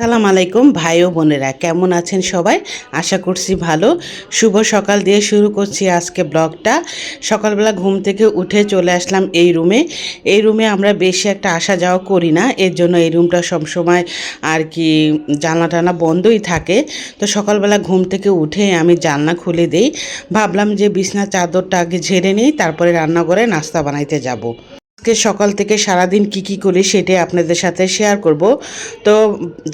সালাম আলাইকুম ভাই ও বোনেরা, কেমন আছেন সবাই? আশা করছি ভালো। শুভ সকাল দিয়ে শুরু করছি আজকে ব্লগটা। সকালবেলা ঘুম থেকে উঠে চলে আসলাম এই রুমে আমরা বেশি একটা আসা যাওয়া করি না, এর জন্য এই রুমটা সবসময় আর কি জানলা টানা বন্ধই থাকে। তো সকালবেলা ঘুম থেকে উঠে আমি জানলা খুলে দেই। ভাবলাম যে বিছনার চাদরটা আগে ঝেড়ে নিই, তারপরে রান্নাঘরে নাস্তা বানাইতে যাব। আজকে সকাল থেকে সারাদিন কি করি সেটাই আপনাদের সাথে শেয়ার করব। তো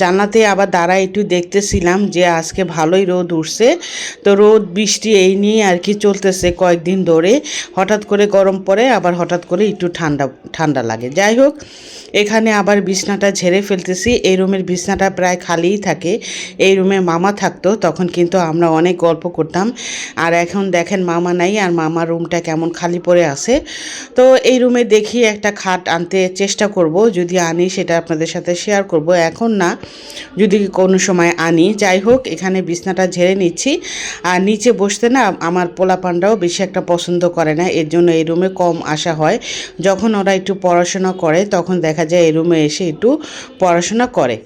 জান্নাতে আবার দাঁড়ায় একটু দেখতেছিলাম যে আজকে ভালোই রোদ উঠছে। তো রোদ বৃষ্টি এই নিয়ে আর কি চলতেছে কয়েকদিন ধরে। হঠাৎ করে গরম পড়ে, আবার হঠাৎ করে একটু ঠান্ডা ঠান্ডা লাগে। যাই হোক, এখানে আবার বিছনাটা ঝেড়ে ফেলতেছি। এই রুমের বিছনাটা প্রায় খালিই থাকে। এই রুমে মামা থাকতো, তখন কিন্তু আমরা অনেক গল্প করতাম। আর এখন দেখেন মামা নাই, আর মামার রুমটা কেমন খালি পড়ে আছে। তো এই রুমে দেখি একটা খাট আনতে চেষ্টা করব, যদি আনি সেটা আপনাদের সাথে শেয়ার করব, এখন না, যদি কোনো সময় আনি। যাই হোক, এখানে বিছনাটা ঝেড়ে নিচ্ছি। আর নিচে বসতে না আমার পোলাপানরাও বেশি একটা পছন্দ করে না, এর জন্য এই রুমে কম আসা হয়। যখন ওরা একটু পড়াশোনা করে তখন দেখা যায় এই রুমে এসে একটু পড়াশোনা করে।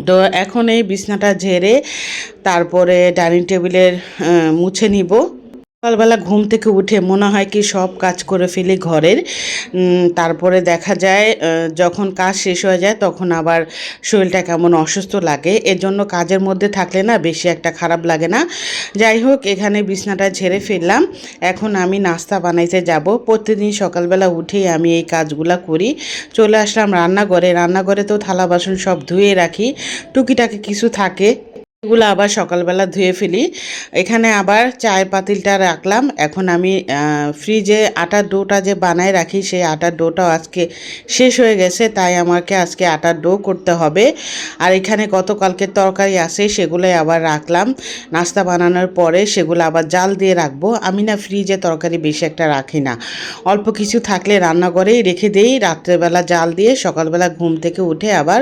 তো এখন এই বিছনাটা ঝেড়ে তারপরে ডাইনিং টেবিলের মুছে নিব। সকালবেলা ঘুম থেকে উঠে মনে হয় কি সব কাজ করে ফেলি ঘরের। তারপরে দেখা যায় যখন কাজ শেষ হয়ে যায় তখন আবার শরীরটা কেমন অসুস্থ লাগে। এর জন্য কাজের মধ্যে থাকলে না বেশি একটা খারাপ লাগে না। যাই হোক, এখানে বিছনাটা ঝেড়ে ফেললাম। এখন আমি নাস্তা বানাইতে যাব। প্রতিদিন সকালবেলা উঠেই আমি এই কাজগুলা করি। চলে আসলাম রান্নাঘরে তো থালা বাসন সব ধুয়ে রাখি, টুকিটাকি কিছু থাকে, এগুলো আবার সকালবেলা ধুয়ে ফেলি। এখানে আবার চায়ের পাতিলটা রাখলাম। এখন আমি ফ্রিজে আটার ডোটা যে বানায় রাখি, সেই আটার ডোটাও আজকে শেষ হয়ে গেছে, তাই আমাকে আজকে আটার ডো করতে হবে। আর এখানে গতকালকে তরকারি আছে, সেগুলোই আবার রাখলাম। নাস্তা বানানোর পরে সেগুলো আবার জাল দিয়ে রাখবো। আমি না ফ্রিজে তরকারি বেশি একটা রাখি না, অল্প কিছু থাকলে রান্নাঘরেই রেখে দিই, রাত্রেবেলা জাল দিয়ে সকালবেলা ঘুম থেকে উঠে আবার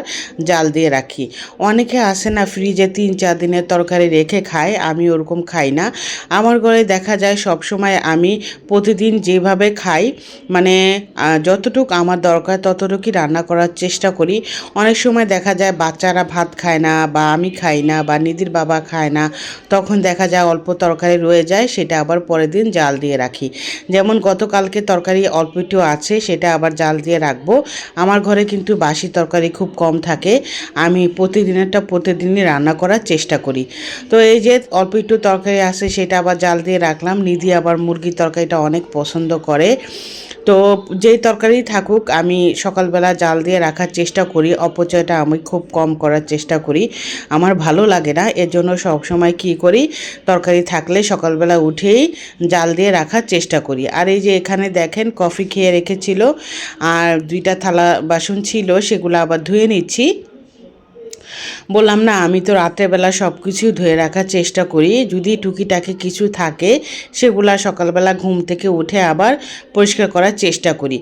জাল দিয়ে রাখি। অনেকে আসে না ফ্রিজে 3-4 দিনের তরকারি রেখে খায়, আমি ওরকম খাই না। আমার ঘরে দেখা যায় সব সময় আমি প্রতিদিন যেভাবে খাই, মানে যতটুক আমার দরকার ততটুকুই রান্না করার চেষ্টা করি। অনেক সময় দেখা যায় বাচ্চারা ভাত খায় না, বা আমি খাই না, বা নিধির বাবা খায় না, তখন দেখা যায় অল্প তরকারি রয়ে যায়, সেটা আবার পরের দিন জাল দিয়ে রাখি। যেমন গতকালকে তরকারি অল্প একটু আছে, সেটা আবার জাল দিয়ে রাখবো। আমার ঘরে কিন্তু বাসি তরকারি খুব কম থাকে, আমি প্রতিদিনই রান্না করার চেষ্টা করি। তো এই যে অল্প একটু তরকারি আছে, সেটা আবার জাল দিয়ে রাখলাম। নিধি আবার মুরগির তরকারিটা অনেক পছন্দ করে। তো যেই তরকারি থাকুক আমি সকালবেলা জাল দিয়ে রাখার চেষ্টা করি, অপচয়টা আমি খুব কম করার চেষ্টা করি, আমার ভালো লাগে না। এর জন্য সবসময় কী করি, তরকারি থাকলে সকালবেলা উঠেই জাল দিয়ে রাখার চেষ্টা করি। আর এই যে এখানে দেখেন কফি খেয়ে রেখেছিল, আর 2টা থালা বাসন ছিল, সেগুলো আবার ধুয়ে নিচ্ছি। বললাম না, আমি তো রাত্রেবেলা সব কিছু ধুয়ে রাখার চেষ্টা করি, যদি টুকিটাকি কিছু থাকে সেগুলা সকালবেলা ঘুম থেকে উঠে আবার পরিষ্কার করার চেষ্টা করি।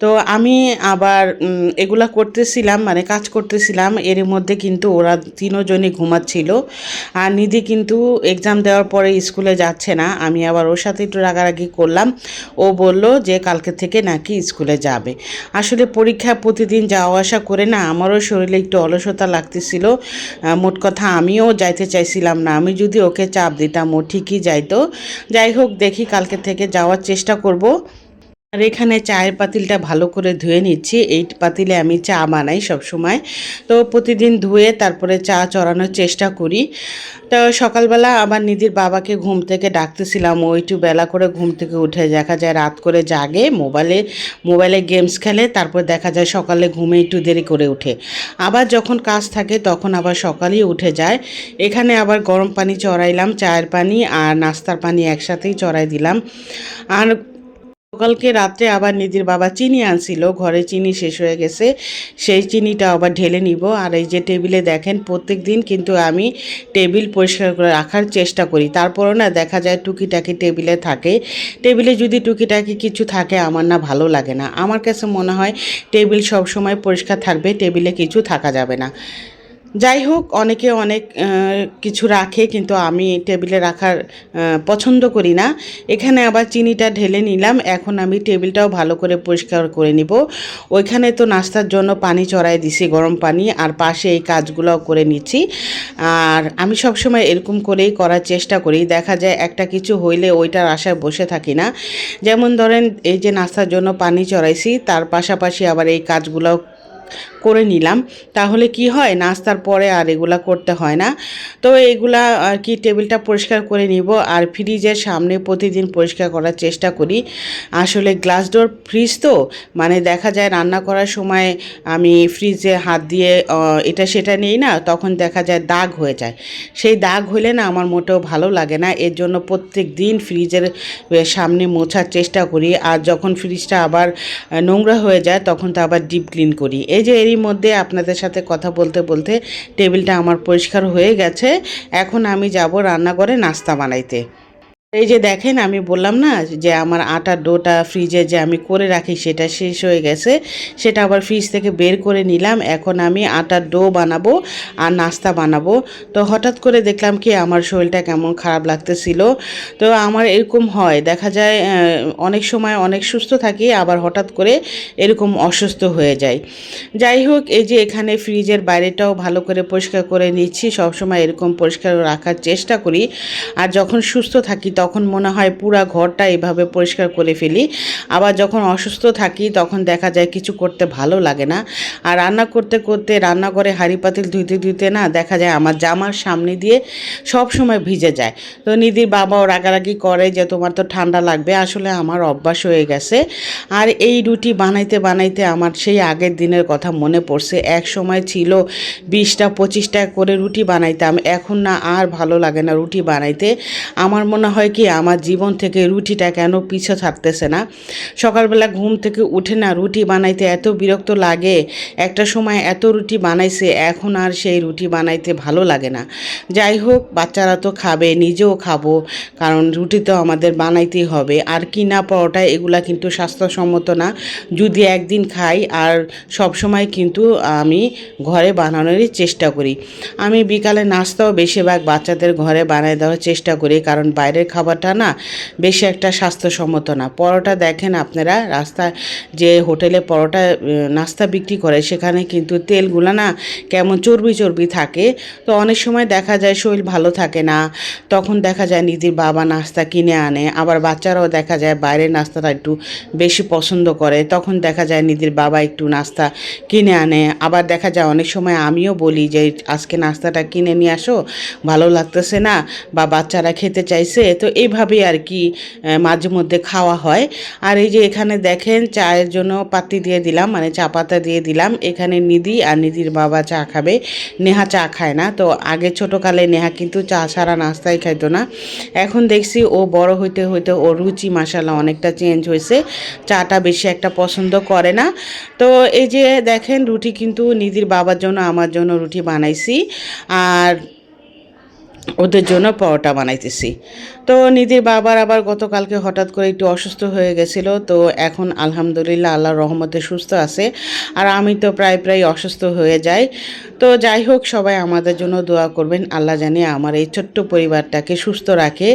তো আমি আবার এগুলা করতেছিলাম, মানে কাজ করতেছিলাম, এর মধ্যে কিন্তু ওরা 3জনই ঘুমাচ্ছিল। আর নিধি কিন্তু এক্সাম দেওয়ার পরে স্কুলে যাচ্ছে না, আমি আবার ওর সাথে একটু রাগারাগি করলাম। ও বলল যে কালকে থেকে নাকি স্কুলে যাবে। আসলে পরীক্ষা প্রতিদিন যাওয়া আসা করে না আমারও শরীরে একটু অলসতা লাগতেছিল। মোট কথা আমিও যাইতে চাইছিলাম না, আমি যদি ওকে চাপ দিতাম ও ঠিকই যাইতো। যাই হোক, দেখি কালকে থেকে যাওয়ার চেষ্টা করব। আর এখানে চায়ের পাতিলটা ভালো করে ধুয়ে নিচ্ছি, এই পাতিলে আমি চা বানাই সব সময়। তো প্রতিদিন ধুয়ে তারপরে চা চড়ানোর চেষ্টা করি। তো সকালবেলা আবার নিধির বাবাকে ঘুম থেকে ডাকতেছিলাম, ও একটু বেলা করে ঘুম থেকে উঠে দেখা যায় রাত করে জাগে, মোবাইলে গেমস খেলে, তারপর দেখা যায় সকালে ঘুমে একটু দেরি করে উঠে। আবার যখন কাজ থাকে তখন আবার সকালেই উঠে যায়। এখানে আবার গরম পানি চড়াইলাম, চায়ের পানি আর নাস্তার পানি একসাথেই চড়াই দিলাম। আর কালকে রাত্রে আবার নিধির বাবা চিনি আনছিল, ঘরে চিনি শেষ হয়ে গেছে, সেই চিনিটা আবার ঢেলে নিব। আর এই যে টেবিলে দেখেন, প্রত্যেক দিন কিন্তু আমি টেবিল পরিষ্কার করে রাখার চেষ্টা করি, তারপরও না দেখা যায় টুকিটাকি টেবিলে থাকে। টেবিলে যদি টুকিটাকি কিছু থাকে আমার না ভালো লাগে না, আমার কাছে মনে হয় টেবিল সব সময় পরিষ্কার থাকবে, টেবিলে কিছু থাকা যাবে না। যাই হোক, অনেকে অনেক কিছু রাখে, কিন্তু আমি টেবিলে রাখার পছন্দ করি না। এখানে আবার চিনিটা ঢেলে নিলাম। এখন আমি টেবিলটাও ভালো করে পরিষ্কার করে নিব। ওইখানে তো নাস্তার জন্য পানি চড়াই দিছি, গরম পানি, আর পাশে এই কাজগুলোও করে নিচ্ছি। আর আমি সবসময় এরকম করেই করার চেষ্টা করি। দেখা যায় একটা কিছু হইলে ওইটার আশায় বসে থাকি না। যেমন ধরেন, এই যে নাস্তার জন্য পানি চড়াইছি, তার পাশাপাশি আবার এই কাজগুলোও করে নিলাম। তাহলে কি হয়, নাস্তার পরে আর এগুলা করতে হয় না। তো এগুলা আর কি টেবিলটা পরিষ্কার করে নিব। আর ফ্রিজের সামনে প্রতিদিন পরিষ্কার করার চেষ্টা করি। আসলে গ্লাস ডোর ফ্রিজ তো, মানে দেখা যায় রান্না করার সময় আমি ফ্রিজে হাত দিয়ে এটা সেটা নেই না, তখন দেখা যায় দাগ হয়ে যায়। সেই দাগ হইলে না আমার মোটেও ভালো লাগে না। এর জন্য প্রত্যেক দিন ফ্রিজের সামনে মোছার চেষ্টা করি। আর যখন ফ্রিজটা আবার নোংরা হয়ে যায় তখন তো আবার ডিপ ক্লিন করি। এই যে এরই মধ্যে আপনাদের সাথে কথা বলতে বলতে টেবিলটা আমার পরিষ্কার হয়ে গেছে। এখন আমি যাব রান্নাঘরে নাস্তা বানাইতে। এই যে দেখেন, আমি বললাম না যে আমার আটার ডোটা ফ্রিজে যে আমি করে রাখি সেটা শেষ হয়ে গেছে। সেটা আবার ফ্রিজ থেকে বের করে নিলাম। এখন আমি আটার ডো বানাবো আর নাস্তা বানাবো। তো হঠাৎ করে দেখলাম কি আমার শরীরটা কেমন খারাপ লাগতেছিল। তো আমার এরকম হয়, দেখা যায় অনেক সময় অনেক সুস্থ থাকি, আবার হঠাৎ করে এরকম অসুস্থ হয়ে যায়। যাই হোক, এই যে এখানে ফ্রিজের বাইরেটাও ভালো করে পরিষ্কার করে নিচ্ছি। সবসময় এরকম পরিষ্কার রাখার চেষ্টা করি। আর যখন সুস্থ থাকি তখন মনে হয় পুরা ঘরটা এভাবে পরিষ্কার করে ফেলি। আবার যখন অসুস্থ থাকি তখন দেখা যায় কিছু করতে ভালো লাগে না। আর রান্না করতে করতে রান্নাঘরে হাঁড়ি পাতিল ধুইতে ধুইতে না দেখা যায় আমার জামার সামনে দিয়ে সব সময় ভিজে যায়। তো নিধির বাবাও রাগারাগি করে যে তোমার তো ঠান্ডা লাগবে। আসলে আমার অভ্যাস হয়ে গেছে। আর এই রুটি বানাইতে বানাইতে আমার সেই আগের দিনের কথা মনে পড়ছে। এক সময় ছিল 20টা 25টা করে রুটি বানাইতাম। এখন না আর ভালো লাগে না রুটি বানাইতে। আমার মনে হয় কি আমার জীবন থেকে রুটিটা কেন পিছু থাকতেছে না। সকালবেলা ঘুম থেকে উঠে না রুটি বানাইতে এত বিরক্ত লাগে। একটা সময় এত রুটি বানাইছে, এখন আর সেই রুটি বানাইতে ভালো লাগে না। যাই হোক, বাচ্চারা তো খাবে, নিজেও খাবো, কারণ রুটি তো আমাদের বানাইতেই হবে। আর কিনা পরোটা এগুলা কিন্তু স্বাস্থ্যসম্মত না। যদি একদিন খাই, আর সব সময় কিন্তু আমি ঘরে বানানোরই চেষ্টা করি। আমি বিকালে নাস্তাও বেশিরভাগ বাচ্চাদের ঘরে বানিয়ে দেওয়ার চেষ্টা করি, কারণ বাইরের খাবারটা না বেশি একটা স্বাস্থ্যসম্মত না। পরোটা দেখেন আপনারা, রাস্তায় যে হোটেলে পরোটা নাস্তা বিক্রি করে সেখানে কিন্তু তেলগুলো না কেমন চর্বি চর্বি থাকে। তো অনেক সময় দেখা যায় শরীর ভালো থাকে না, তখন দেখা যায় নিধির বাবা নাস্তা কিনে আনে। আবার বাচ্চারাও দেখা যায় বাইরের নাস্তাটা একটু বেশি পছন্দ করে, তখন দেখা যায় নিধির বাবা একটু নাস্তা কিনে আনে। আবার দেখা যায় অনেক সময় আমিও বলি যে আজকে নাস্তাটা কিনে নিয়ে আসো, ভালো লাগতেছে না, বা বাচ্চারা খেতে চাইছে। তো এইভাবেই আর কি মাঝে মধ্যে খাওয়া হয়। আর এই যে এখানে দেখেন চায়ের জন্য পাত্তি দিয়ে দিলাম, মানে চা পাতা দিয়ে দিলাম। এখানে নিধি আর নিধির বাবা চা খাবে, নেহা চা খায় না। তো আগে ছোটোকালে নেহা কিন্তু চা ছাড়া নাস্তাই খাইতো না। এখন দেখছি ও বড় হইতে হইতে ওর রুচি মাশাআল্লাহ অনেকটা চেঞ্জ হয়েছে, চাটা বেশি একটা পছন্দ করে না। তো এই যে দেখেন রুটি কিন্তু নিধির বাবার জন্য আমার জন্য রুটি বানাইছি, আর ওদের জন্য পরোটা বানাইতেছি। তো নিধির বাবার আবার গতকালকে হঠাৎ করে একটু অসুস্থ হয়ে গেছিলো। তো এখন আলহামদুলিল্লাহ আল্লাহর রহমতে সুস্থ আছে। আর আমি তো প্রায় প্রায় অসুস্থ হয়ে যাই। তো যাই হোক, সবাই আমাদের জন্য দোয়া করবেন। আল্লাহ জানি আমার এই ছোট্ট পরিবারটাকে সুস্থ রাখে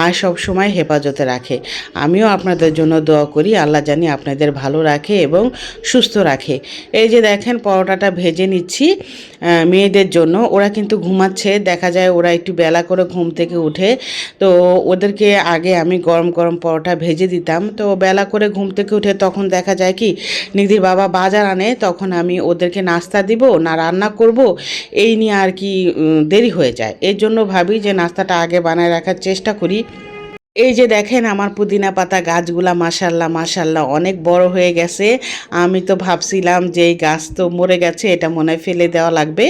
আর সব সময় হেফাজতে রাখে। আমিও আপনাদের জন্য দোয়া করি, আল্লাহ জানি আপনাদের ভালো রাখে এবং সুস্থ রাখে। এই যে দেখেন পরোটাটা ভেজে নিচ্ছি মেয়েদের জন্য। ওরা কিন্তু ঘুমাচ্ছে, দেখা যায় ওরা একটু বেলা করে ঘুম থেকে উঠে। তো ওদেরকে আগে আমি গরম গরম পরোটা ভেজে দিতাম। তো বেলা করে ঘুম থেকে উঠে তখন দেখা যায় কি নিধির বাবা বাজার আনে, তখন আমি ওদেরকে নাস্তা দিব না রান্না করব, এই নিয়ে আর কি দেরি হয়ে যায়। এর জন্য ভাবি যে নাস্তাটা আগে বানায় রাখার চেষ্টা করি। এই যে দেখেন আমার পুদিনা পাতা গাছগুলা মাশাল্লাহ মাশাল্লাহ অনেক বড় হয়ে গেছে। আমি তো ভাবছিলাম যে এই গাছ তো মরে গেছে, এটা মনে হয় ফেলে দেওয়া লাগবে।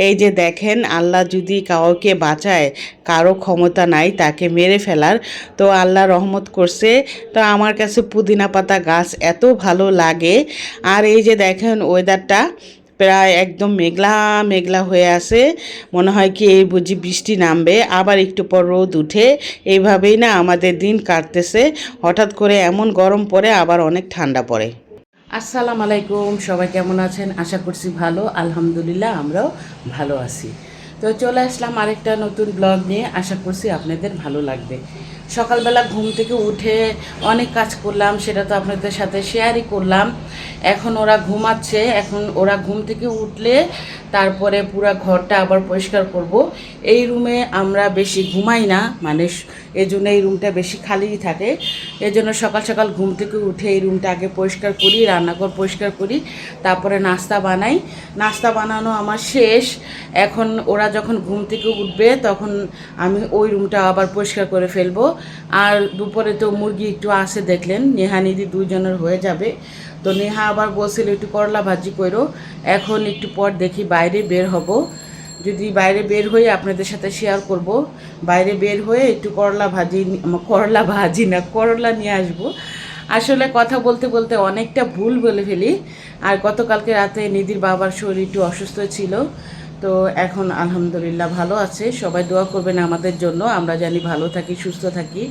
এই যে দেখেন, আল্লাহ যদি কাউকে বাঁচায়, কারো ক্ষমতা নাই তাকে মেরে ফেলার। তো আল্লাহ রহমত করছে। তো আমার কাছে পুদিনা পাতা গাছ এত ভালো লাগে। আর এই যে দেখেন ওয়েদারটা প্রায় একদম মেঘলা মেঘলা হয়ে আছে। মনে হয় কি এই বুঝি বৃষ্টি নামবে, আবার একটু পর রোদ উঠে। এইভাবেই না আমাদের দিন কাটতেছে। হঠাৎ করে এমন গরম পড়ে, আবার অনেক ঠান্ডা পড়ে। আসসালামু আলাইকুম, সবাই কেমন আছেন? আশা করছি ভালো। আলহামদুলিল্লাহ আমরাও ভালো আছি। তো চলে আসলাম আরেকটা নতুন ব্লগ নিয়ে। আশা করছি আপনাদের ভালো লাগবে। সকালবেলা ঘুম থেকে উঠে অনেক কাজ করলাম, সেটা তো আপনাদের সাথে শেয়ারই করলাম। এখন ওরা ঘুমাচ্ছে, এখন ওরা ঘুম থেকে উঠলে তারপরে পুরো ঘরটা আবার পরিষ্কার করব। এই রুমে আমরা বেশি ঘুমাই না, মানে এই জন্য এই রুমটা বেশি খালিই থাকে। এই জন্য সকাল সকাল ঘুম থেকে উঠে এই রুমটা আগে পরিষ্কার করি, রান্নাঘর পরিষ্কার করি, তারপরে নাস্তা বানাই। নাস্তা বানানো আমার শেষ। এখন ওরা যখন ঘুম থেকে উঠবে তখন আমি ওই রুমটা আবার পরিষ্কার করে ফেলবো। আর দুপুরে তো মুরগি একটু আসে, দেখলেন নেহা নিধি দুইজনের হয়ে যাবে। তো নেহা আবার বলছিল একটু করলা ভাজি করো। এখন একটু পর দেখি বাইরে বের হব, যদি বাইরে বের হয়ে আপনাদের সাথে শেয়ার করব। বাইরে বের হয়ে একটু করলা নিয়ে আসব। আসলে কথা বলতে বলতে অনেকটা ভুল বলে ফেলি। আর গতকালকে রাতে নিধির বাবার শরীর একটু অসুস্থ ছিল, তো এখন আলহামদুলিল্লাহ ভালো আছে। সবাই দোয়া করবেন আমাদের জন্য, আমরা জানি ভালো থাকি, সুস্থ থাকি।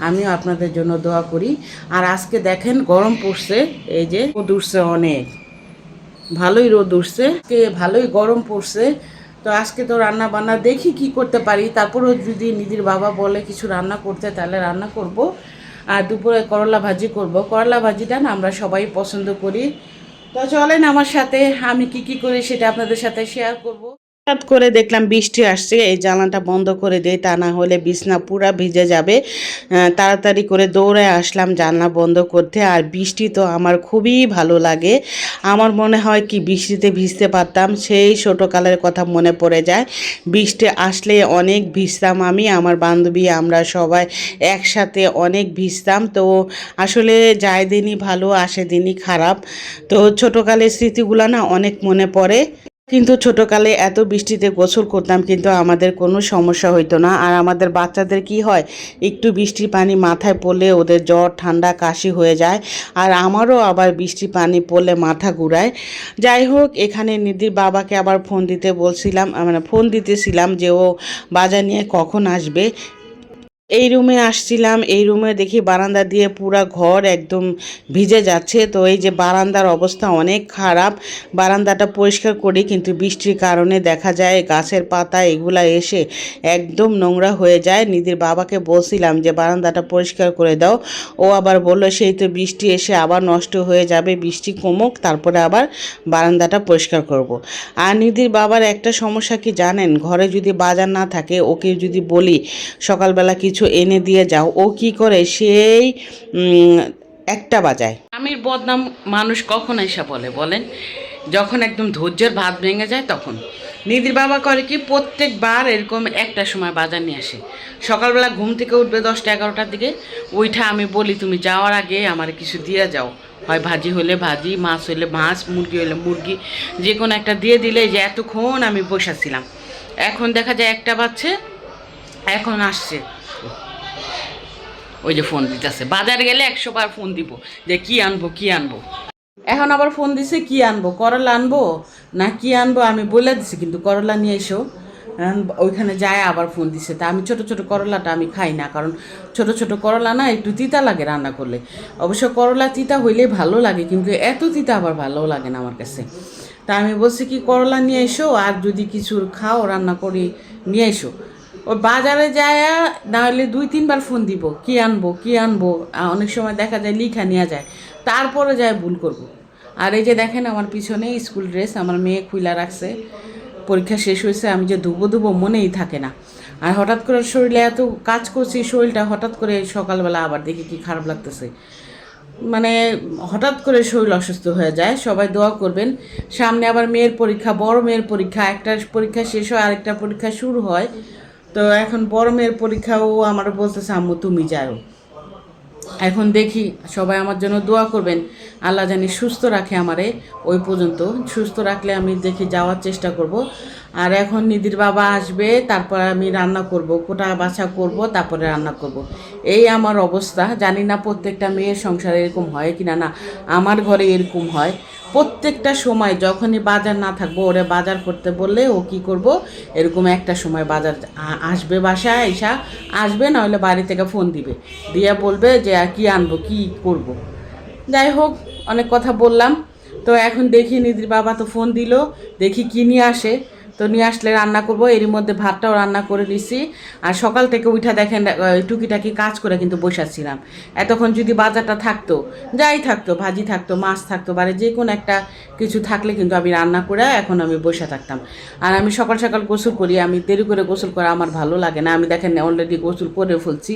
আমিও আপনাদের জন্য দোয়া করি। আর আজকে দেখেন গরম পড়ছে, এই যে রোদ উঠছে, অনেক ভালোই রোদ উঠছে, ভালোই গরম পড়ছে। তো আজকে তো রান্না বান্না দেখি কি করতে পারি, তারপরেও যদি নিধির বাবা বলে কিছু রান্না করতে তাহলে রান্না করব। আর দুপুরে করলা ভাজি করব। করলা ভাজিটা না আমরা সবাই পছন্দ করি। তো চলেন আমার সাথে, আমি কি কি করি সেটা আপনাদের সাথে শেয়ার করব। হঠাৎ করে দেখলাম বৃষ্টি আসছে, এই জানালাটা বন্ধ করে দেই, তা না হলে বিছনা পুরা ভিজে যাবে। তাড়াতাড়ি করে দৌড়ে আসলাম জানলা বন্ধ করতে। আর বৃষ্টি তো আমার খুবই ভালো লাগে। আমার মনে হয় কি বৃষ্টিতে ভিজতে পারতাম, সেই ছোটোকালের কথা মনে পড়ে যায়। বৃষ্টি আসলে অনেক ভিজতাম আমি, আমার বান্ধবী আমরা সবাই একসাথে অনেক ভিজতাম। তো আসলে যায় দিনই ভালো, আসে দিনই খারাপ। তো ছোটোকালের স্মৃতিগুলো না অনেক মনে পড়ে। কিন্তু ছোটোকালে এত বৃষ্টিতে গোসল করতাম, কিন্তু আমাদের কোনো সমস্যা হইতো না। আর আমাদের বাচ্চাদের কি হয়, একটু বৃষ্টির পানি মাথায় পড়লে ওদের জ্বর ঠান্ডা কাশি হয়ে যায়। আর আমারও আবার বৃষ্টির পানি পড়লে মাথা ঘুরায়। যাই হোক, এখানে নিধির বাবাকে আবার ফোন দিতে বলছিলাম, মানে ফোন দিতেছিলাম যে ও বাজার নিয়ে কখন আসবে। এই রুমে আসছিলাম, এই রুমে দেখি বারান্দা দিয়ে পুরা ঘর একদম ভিজে যাচ্ছে। তো এই যে বারান্দার অবস্থা অনেক খারাপ। বারান্দাটা পরিষ্কার করি, কিন্তু বৃষ্টির কারণে দেখা যায় গাছের পাতা এগুলা এসে একদম নোংরা হয়ে যায়। নিধির বাবাকে বলছিলাম যে বারান্দাটা পরিষ্কার করে দাও, ও আবার বললো সেই তো বৃষ্টি এসে আবার নষ্ট হয়ে যাবে, বৃষ্টি কমুক তারপরে আবার বারান্দাটা পরিষ্কার করব। আর নিধির বাবার একটা সমস্যা কি জানেন, ঘরে যদি বাজার না থাকে, ওকে যদি বলি সকালবেলা কিছু এনে দিয়ে যাও, ও কি করে সেই একটা বাজায়। আমির বদনাম মানুষ কখন এসে বলেন, যখন একদম ধৈর্যের ভাত ভেঙে যায় তখন। নিধির বাবা করে কি প্রত্যেকবার এরকম একটা সময় বাজার নিয়ে আসে। সকালবেলা ঘুম থেকে উঠবে 10টা-11টার দিকে, ওইটা আমি বলি তুমি যাওয়ার আগে আমার কিছু দিয়ে যাও, হয় ভাজি হলে ভাজি, মাছ হলে মাছ, মুরগি হলে মুরগি, যে কোনো একটা দিয়ে দিলে। যে এতক্ষণ আমি বসেছিলাম, এখন দেখা যায় একটা বাজছে, এখন আসছে, ওই যে ফোন দিতেছে। বাজার গেলে 100 বার ফোন দিব যে কি আনবো কি আনবো। এখন আবার ফোন দিছে কি আনবো, করলা আনবো না কি আনবো, আমি বলে দিছি কিন্তু করলা নিয়ে এসো। ওইখানে যায় আবার ফোন দিছে। তা আমি ছোট ছোট করলাটা আমি খাই না, কারণ ছোট ছোট করলা না একটু তিতা লাগে রান্না করলে। অবশ্য করলা তিতা হইলে ভালো লাগে, কিন্তু এত তিতা আবার ভালো লাগে না আমার কাছে। তা আমি বলছি কি করলা নিয়ে এসো, আর যদি কিছু খাও রান্না করি নিয়ে এসো। ওই বাজারে যায় না হলে 2-3 বার ফোন দিব কি আনবো কি আনবো। অনেক সময় দেখা যায় লিখা নেওয়া যায়, তারপরে যায় ভুল করব। আর এই যে দেখেন আমার পিছনে স্কুল ড্রেস আমার মেয়ে খুইলা রাখছে, পরীক্ষা শেষ হয়েছে, আমি যে ধুবো মনেই থাকে না। আর হঠাৎ করে শরীরে এত কাজ করছি, শরীরটা হঠাৎ করে সকালবেলা আবার দেখি কি খারাপ লাগতেছে, মানে হঠাৎ করে শরীর অসুস্থ হয়ে যায়। সবাই দোয়া করবেন। সামনে আবার মেয়ের পরীক্ষা, বড় মেয়ের পরীক্ষা, একটা পরীক্ষা শেষ হয় আরেকটা পরীক্ষা শুরু হয়। তো এখন বড় মেয়ের পরীক্ষাও আমার বলতেছে আম্মু তুমি যাও। এখন দেখি, সবাই আমার জন্য দোয়া করবেন, আল্লাহ জানি সুস্থ রাখে আমারে। ওই পর্যন্ত সুস্থ রাখলে আমি দেখি যাওয়ার চেষ্টা করব। আর এখন নিধির বাবা আসবে, তারপর আমি রান্না করব, কোটা বাছা করব, তারপরে রান্না করব। এই আমার অবস্থা। জানি না প্রত্যেকটা মেয়ের সংসারে এরকম হয় কি না, না আমার ঘরে এরকম হয়। প্রত্যেকটা সময় যখনই বাজার না থাকবো, ওরে বাজার করতে বললে ও কি করব, এরকম একটা সময় বাজার আসবে, বাসায় এসা আসবে, নাহলে বাড়ি থেকে ফোন দিবে, দিয়ে বলবে যে আর কি আনবো কি করব। যাই হোক, অনেক কথা বললাম। তো এখন দেখি নিধির বাবা তো ফোন দিল, দেখি কি নিয়ে আসে। তো নিয়ে আসলে রান্না করব। এরই মধ্যে ভাতটাও রান্না করে নিছি। আর সকাল থেকে উঠা দেখেন টুকিটাকি কাজ করে কিন্তু বসাচ্ছিলাম। এতক্ষণ যদি বাজারটা থাকতো, যাই থাকতো, ভাজি থাকতো, মাছ থাকতো, বারে যে কোনো একটা কিছু থাকলে কিন্তু আমি রান্না করে এখন আমি বসে থাকতাম। আর আমি সকাল সকাল গোসল করি, আমি দেরি করে গোসল করা আমার ভালো লাগে না। আমি দেখেন অলরেডি গোসল করে ফেলছি।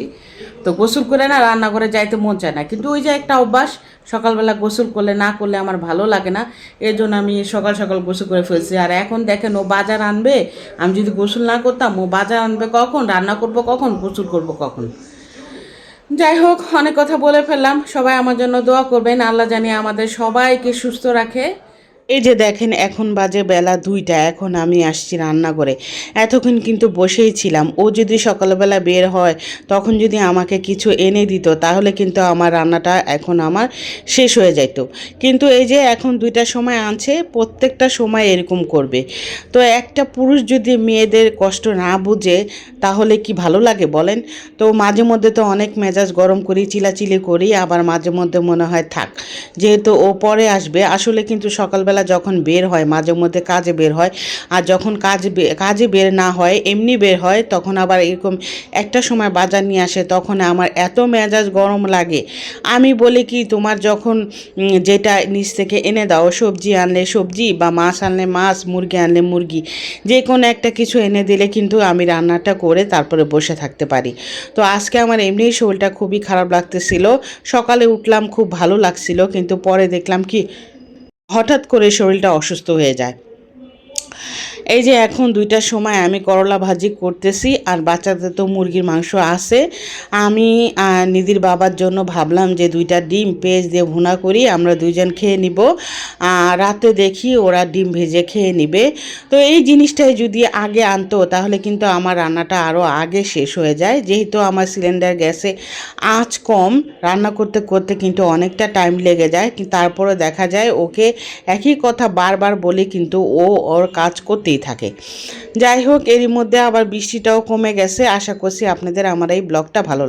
তো গোসল করে না রান্না করে যাইতে মন চায় না, কিন্তু ওই যে একটা অভ্যাস, সকালবেলা গোসল করলে না করলে আমার ভালো লাগে না। এর জন্য আমি সকাল সকাল গোসল করে ফেলছি। আর এখন দেখেন ও বাজার আনবে, আমি যদি গোসল না করতাম, ও বাজার আনবে কখন, রান্না করব কখন, গোসল করব কখন। যাই হোক, অনেক কথা বলে ফেললাম। সবাই আমার জন্য দোয়া করবেন, আল্লাহ জানি আমাদের সবাইকে সুস্থ রাখে। এই যে দেখেন এখন বাজে বেলা 2টা, এখন আমি আসছি রান্না করে। এতক্ষণ কিন্তু বসেই ছিলাম। ও যদি সকালবেলা বের হয় তখন যদি আমাকে কিছু এনে দিত তাহলে কিন্তু আমার রান্নাটা এখন আমার শেষ হয়ে যেত। কিন্তু এই যে এখন 2টার সময় আনছে, প্রত্যেকটা সময় এরকম করবে। তো একটা পুরুষ যদি মেয়েদের কষ্ট না বুঝে তাহলে কি ভালো লাগে বলেন? তো মাঝে মধ্যে তো অনেক মেজাজ গরম করি, চিলাচিলি করি, আবার মাঝে মধ্যে মনে হয় থাক, যেহেতু ও পরে আসবে। আসলে কিন্তু সকালবেলা যখন বের হয়, মাঝে মধ্যে কাজে বের হয়, আর যখন কাজে বের না হয়, এমনি বের হয়, তখন আবার এরকম একটা সময় বাজার নিয়ে আসে, তখন আমার এত মেজাজ গরম লাগে। আমি বলি কি, তোমার যখন যেটা নিচ থেকে এনে দাও, সবজি আনলে সবজি, বা মাছ আনলে মাছ, মুরগি আনলে মুরগি, যে কোনো একটা কিছু এনে দিলে কিন্তু আমি রান্নাটা করে তারপরে বসে থাকতে পারি। তো আজকে আমার এমনিই শরীরটা খুবই খারাপ লাগতেছিল। সকালে উঠলাম খুব ভালো লাগছিল, কিন্তু পরে দেখলাম কি হঠাৎ করে শরীরটা অসুস্থ হয়ে যায়। এই যে এখন 2টার সময় আমি করলা ভাজি করতেছি, আর বাচ্চাদের তো মুরগির মাংস আছে। আমি নিধির বাবার জন্য ভাবলাম যে 2টা ডিম পেঁয়াজ দিয়ে ভুনা করি, আমরা 2জন খেয়ে নিব। রাতে দেখি ওরা ডিম ভেজে খেয়ে নিবে। তো এই জিনিসটাই যদি আগে আনতো তাহলে কিন্তু আমার রান্নাটা আরও আগে শেষ হয়ে যায়। যেহেতু আমার সিলিন্ডার গ্যাসে আঁচ কম, রান্না করতে করতে কিন্তু অনেকটা টাইম লেগে যায়। কিন্তু তারপরে দেখা যায় ওকে একই কথা বারবার বলে কিন্তু ও ওর কাজ করতেই থাকে। যাই হোক, এরই মধ্যে আবার বৃষ্টিটাও কমে গেছে। আশা করছি আপনাদের আমার এই ব্লগটা ভালো লাগে।